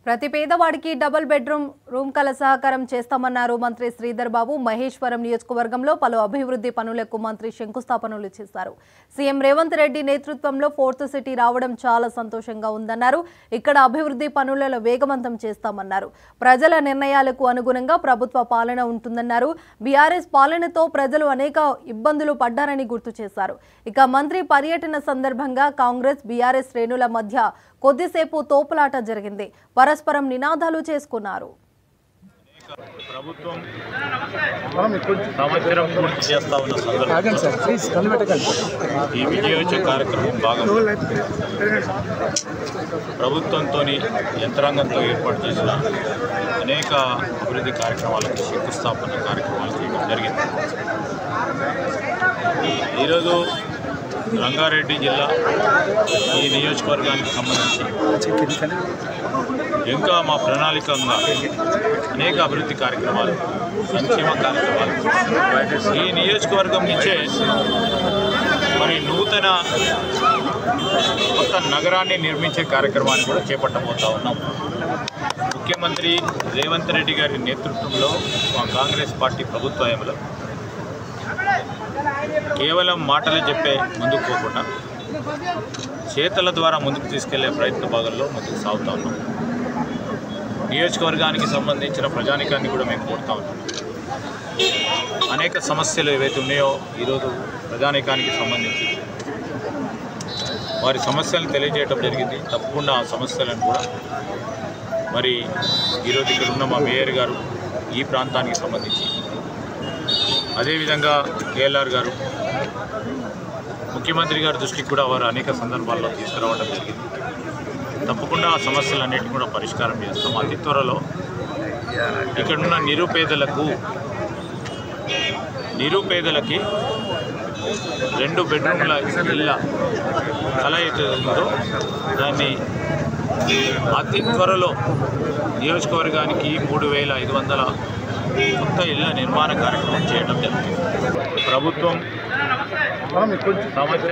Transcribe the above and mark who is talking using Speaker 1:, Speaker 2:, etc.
Speaker 1: ప్రతి పేదవాడికి double bedroom room కల సహకారం చేస్తామన్నారు మంత్రి శ్రీధర్ బాబు. మహేశ్వరం నియోజకవర్గంలో పలు అభివృద్ధి పనులకు మంత్రి శంకుస్థాపనలు చేశారు. సీఎం రేవంత్ రెడ్డి నేతృత్వంలో ఫోర్త్ సిటీ రావడం చాలా సంతోషంగా ఉందన్నారు. ఇక్కడ అభివృద్ధి పనులను వేగవంతం చేస్తామన్నారు. ప్రజల నిర్ణయాలకు అనుగుణంగా ప్రభుత్వ పాలన ఉంటుందన్నారు. బీఆర్ఎస్ పాలనతో ప్రజలు అనేక ఇబ్బందులు పడ్డారని గుర్తు చేశారు. ఇక మంత్రి పర్యటన సందర్భంగా కాంగ్రెస్ బీఆర్ఎస్ శ్రేణుల మధ్య కొద్దిసేపు తోపులాట జరిగింది. పరస్పరం నినాదాలు చేసుకున్నారు.
Speaker 2: ప్రభుత్వం సంవత్సరం పూర్తి చేస్తా ఉన్న సందర్భంగా ఈ విజయోత్సవ కార్యక్రమం భాగంగా ప్రభుత్వంతో యంత్రాంగంతో ఏర్పాటు చేసిన అనేక అభివృద్ధి కార్యక్రమాలకు శంకుస్థాపన కార్యక్రమాలు చేయడం జరిగింది. ఈరోజు రంగారెడ్డి జిల్లా ఈ నియోజకవర్గానికి సంబంధించి ఇంకా మా ప్రణాళికంగా అనేక అభివృద్ధి కార్యక్రమాలు, సంక్షేమ కార్యక్రమాలు ఈ నియోజకవర్గం నుంచే మరి నూతన కొత్త నగరాన్ని నిర్మించే కార్యక్రమాన్ని కూడా చేపట్టబోతా ఉన్నాం. ముఖ్యమంత్రి రేవంత్ రెడ్డి గారి నేతృత్వంలో మా కాంగ్రెస్ పార్టీ ప్రభుత్వంలో కేవలం మాటలు చెప్పే ముందుకు పోకుండా చేతల ద్వారా ముందుకు తీసుకెళ్లే ప్రయత్న భాగంలో ముందుకు సాగుతూ ఉన్నాం. నియోజకవర్గానికి సంబంధించిన ప్రజానికాన్ని కూడా మేము కోరుతా ఉన్నాం. అనేక సమస్యలు ఏవైతే ఉన్నాయో ఈరోజు ప్రజానికానికి సంబంధించి వారి సమస్యలను తెలియజేయడం జరిగింది. తప్పకుండా ఆ సమస్యలను కూడా మరి ఈరోజు ఇక్కడ ఉన్న మా మేయర్ గారు ఈ ప్రాంతానికి సంబంధించి, అదేవిధంగా కేఎల్ఆర్ గారు ముఖ్యమంత్రి గారి దృష్టికి కూడా వారు అనేక సందర్భాల్లో తీసుకురావడం జరిగింది. తప్పకుండా ఆ సమస్యలన్నిటిని కూడా పరిష్కారం చేస్తాం. అతి త్వరలో ఇక్కడున్న నిరుపేదలకి 2 బెడ్రూమ్ల ఇళ్ళ కళ అయితే ఉందో దాన్ని అతి త్వరలో నియోజకవర్గానికి 3500 కొత్త ఇళ్ల నిర్మాణ కార్యక్రమం చేయడం జరుగుతుంది. ప్రభుత్వం సంవత్సరం